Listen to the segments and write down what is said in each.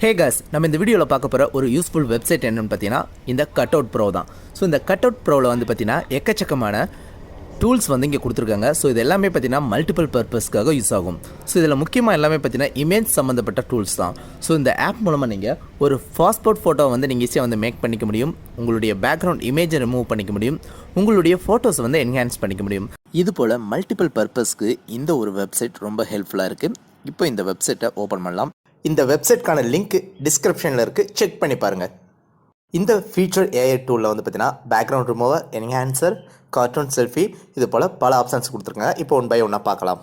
ஹே cos, நம்ம இந்த வீடியோவில் பார்க்க போகிற ஒரு யூஸ்ஃபுல் வெப்சைட் என்னென்னு பார்த்தீங்கன்னா இந்த கட்அவுட் ப்ரோ தான். ஸோ இந்த கட்அவுட் ப்ரோவில் வந்து பார்த்தீங்கன்னா எக்கச்சக்கமான டூல்ஸ் வந்து இங்கே கொடுத்துருக்காங்க. ஸோ இது எல்லாமே பார்த்தீங்கன்னா மல்டிபிள் பர்பஸ்க்காக யூஸ் ஆகும். ஸோ இதில் முக்கியமாக எல்லாமே பார்த்தீங்கன்னா இமேஜ் சம்மந்தப்பட்ட டூல்ஸ் தான். ஸோ இந்த ஆப் மூலமாக நீங்கள் ஒரு பாஸ்போர்ட் ஃபோட்டோவை வந்து நீங்கள் ஈஸியாக வந்து மேக் பண்ணிக்க முடியும். உங்களுடைய பேக்ரவுண்ட் இமேஜை ரிமூவ் பண்ணிக்க முடியும். உங்களுடைய ஃபோட்டோஸை வந்து என்ஹான்ஸ் பண்ணிக்க முடியும். இது போல் மல்டிபிள் பர்பஸ்க்கு இந்த ஒரு வெப்சைட் ரொம்ப ஹெல்ப்ஃபுல்லாக இருக்குது. இப்போ இந்த வெப்சைட்டை ஓப்பன் பண்ணலாம். இந்த வெப்சைட்கான லிங்க் டிஸ்கிரிப்ஷனில் இருக்குது, செக் பண்ணி பாருங்கள். இந்த ஃபீச்சர் ஏஐ டூலில் வந்து பார்த்தீங்கன்னா background remover, enhancer, cartoon selfie, இது போல் பல ஆப்ஷன்ஸ் கொடுத்துருக்காங்க. இப்போ ஒன் பை ஒன்னாக பார்க்கலாம்.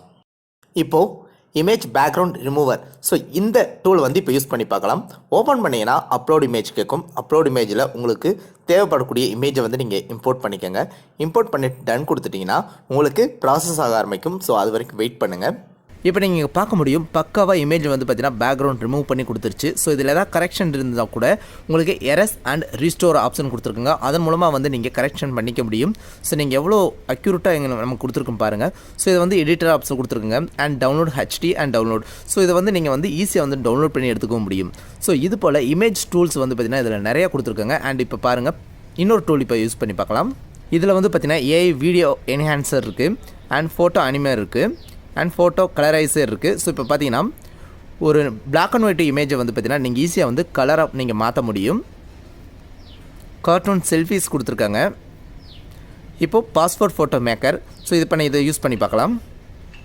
இப்போது இமேஜ் பேக்ரவுண்ட் ரிமூவர், ஸோ இந்த டூல் வந்து இப்போ யூஸ் பண்ணி பார்க்கலாம். ஓப்பன் பண்ணிங்கன்னா அப்லோட் இமேஜ் கேட்கும். அப்லோட் இமேஜில் உங்களுக்கு தேவைப்படக்கூடிய இமேஜை வந்து நீங்கள் இம்போர்ட் பண்ணிக்கோங்க. இம்போர்ட் பண்ணிட்டு டன் கொடுத்துட்டிங்கன்னா உங்களுக்கு ப்ராசஸ் ஆக ஆரம்பிக்கும். ஸோ அது வரைக்கும் வெயிட் பண்ணுங்கள். இப்போ நீங்கள் பார்க்க முடியும், பக்காவாக இமேஜ் வந்து பார்த்தீங்கன்னா பேக்ரவுண்ட் ரிமூவ் பண்ணி கொடுத்துருச்சு. ஸோ இதில் ஏதாவது கரெக்ஷன் இருந்தால் கூட உங்களுக்கு எரஸ் அண்ட் ரீஸ்டோர் ஆப்ஷன் கொடுத்துருக்குங்க. அதன் மூலமாக வந்து நீங்கள் கரெக்ஷன் பண்ணிக்க முடியும். ஸோ நீங்கள் எவ்வளோ அக்யூரேட்டாக எங்கே நமக்கு கொடுத்துருக்கும் பாருங்கள். ஸோ இதை வந்து எடிட்டர் ஆப்ஷன் கொடுத்துருக்குங்க and download HD and download. So இதை வந்து நீங்கள் வந்து ஈஸியாக வந்து டவுன்லோட் பண்ணி எடுத்துக்க முடியும். ஸோ இது போல் இமேஜ் டூல்ஸ் வந்து பார்த்தீங்கன்னா இதில் நிறையா கொடுத்துருக்காங்க. அண்ட் இப்போ பாருங்கள், இன்னொரு டூல் இப்போ யூஸ் பண்ணி பார்க்கலாம். இதில் வந்து பார்த்தீங்கன்னா ஏஐ வீடியோ என்ஹான்சர் இருக்குது அண்ட் ஃபோட்டோ அனிமேர் இருக்குது அண்ட் ஃபோட்டோ கலரைசர் இருக்குது. ஸோ இப்போ பார்த்தீங்கன்னா ஒரு பிளாக் அண்ட் ஒயிட் இமேஜை வந்து பார்த்தீங்கன்னா நீங்கள் ஈஸியாக வந்து கலராக நீங்கள் மாற்ற முடியும். கார்ட்டூன் செல்ஃபீஸ் கொடுத்துருக்காங்க. இப்போது பாஸ்போர்ட் ஃபோட்டோ மேக்கர். ஸோ இது பண்ணி இதை யூஸ் பண்ணி பார்க்கலாம்.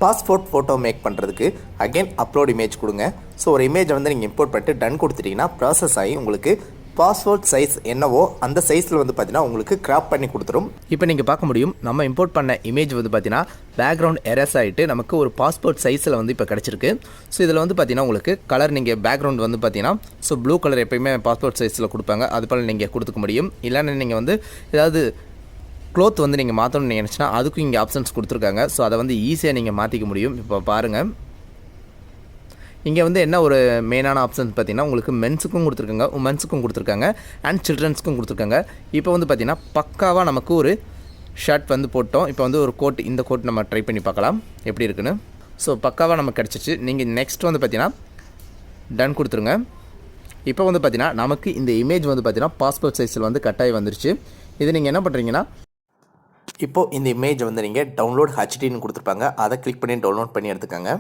பாஸ்போர்ட் ஃபோட்டோ மேக் பண்ணுறதுக்கு அகெயின் அப்லோட் இமேஜ் கொடுங்க. ஸோ ஒரு இமேஜை வந்து நீங்கள் இம்போர்ட் பண்ணிட்டு டன் கொடுத்துட்டிங்கன்னா ப்ராசஸ் ஆகி உங்களுக்கு பாஸ்போர்ட் சைஸ் என்னவோ அந்த சைஸில் வந்து பார்த்தீங்கன்னா உங்களுக்கு கிராப் பண்ணி கொடுத்துரும். இப்போ நீங்கள் பார்க்க முடியும், நம்ம இம்போர்ட் பண்ண இமேஜ் வந்து பார்த்தீங்கன்னா பேக்ரவுண்ட் எரஸ் ஆகிட்டு நமக்கு ஒரு பாஸ்போர்ட் சைஸில் வந்து இப்போ கிடச்சிருக்கு. ஸோ இதில் வந்து பார்த்தீங்கன்னா உங்களுக்கு கலர் நீங்கள் பேக்ரவுண்ட் வந்து பார்த்தீங்கன்னா ஸோ ப்ளூ கலர் எப்போயுமே பாஸ்போர்ட் சைஸில் கொடுப்பாங்க. அது போல் நீங்கள் கொடுத்துக்க முடியும். இல்லைன்னா நீங்கள் வந்து ஏதாவது க்ளோத் வந்து நீங்கள் மாற்றணும்னு நினச்சினா அதுக்கும் இங்கே ஆப்ஷன்ஸ் கொடுத்துருக்காங்க. ஸோ அதை வந்து ஈஸியாக நீங்கள் மாற்றிக்க முடியும். இப்போ பாருங்கள், இங்கே வந்து என்ன ஒரு மெயினான ஆப்ஷன்ஸ் பார்த்தீங்கன்னா உங்களுக்கு மென்ஸுக்கும் கொடுத்துருக்காங்க, உமன்ஸுக்கும் கொடுத்துருக்காங்க அண்ட் சில்ட்ரன்ஸுக்கும் கொடுத்துருக்காங்க. இப்போ வந்து பார்த்தீங்கன்னா பக்காவாக நமக்கு ஒரு ஷர்ட் வந்து போட்டோம். இப்போ வந்து ஒரு கோட், இந்த கோட் நம்ம ட்ரை பண்ணி பார்க்கலாம் எப்படி இருக்குன்னு. ஸோ பக்காவாக நமக்கு கிடச்சிச்சு. நீங்கள் நெக்ஸ்ட் வந்து பார்த்தீங்கன்னா டன் கொடுத்துருங்க. இப்போ வந்து பார்த்தீங்கன்னா நமக்கு இந்த இமேஜ் வந்து பார்த்தீங்கன்னா பாஸ்போர்ட் சைஸில் வந்து கட்டாயி வந்துருச்சு. இது நீங்கள் என்ன பண்ணுறீங்கன்னா, இப்போது இந்த இமேஜ் வந்து நீங்கள் டவுன்லோட் ஹெச்டின்னு கொடுத்துருப்பாங்க, அதை கிளிக் பண்ணி டவுன்லோட் பண்ணி எடுத்துக்கோங்க.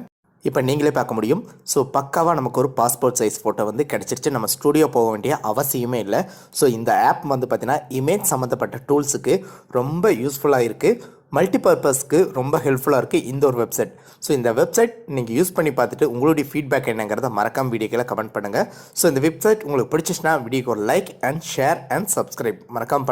இப்போ நீங்களே பார்க்க முடியும். ஸோ பக்காவாக நமக்கு ஒரு பாஸ்போர்ட் சைஸ் ஃபோட்டோ வந்து கிடச்சிருச்சு. நம்ம ஸ்டூடியோ போக வேண்டிய அவசியமே இல்லை. ஸோ இந்த ஆப் வந்து பார்த்திங்கன்னா இமேஜ் சம்மந்தப்பட்ட டூல்ஸுக்கு ரொம்ப யூஸ்ஃபுல்லாக இருக்குது. மல்டிபர்பஸ்க்கு ரொம்ப ஹெல்ப்ஃபுல்லாக இருக்குது இந்த ஒரு வெப்சைட். ஸோ இந்த வெப்சைட் நீங்கள் யூஸ் பண்ணி பார்த்துட்டு உங்களுடைய ஃபீட்பேக் என்னங்கிறத மறக்காம வீடியோக்களை கமெண்ட் பண்ணுங்கள். ஸோ இந்த வெப்சைட் உங்களுக்கு பிடிச்சிச்சுன்னா வீடியோக்கு ஒரு like and share and subscribe மறக்காம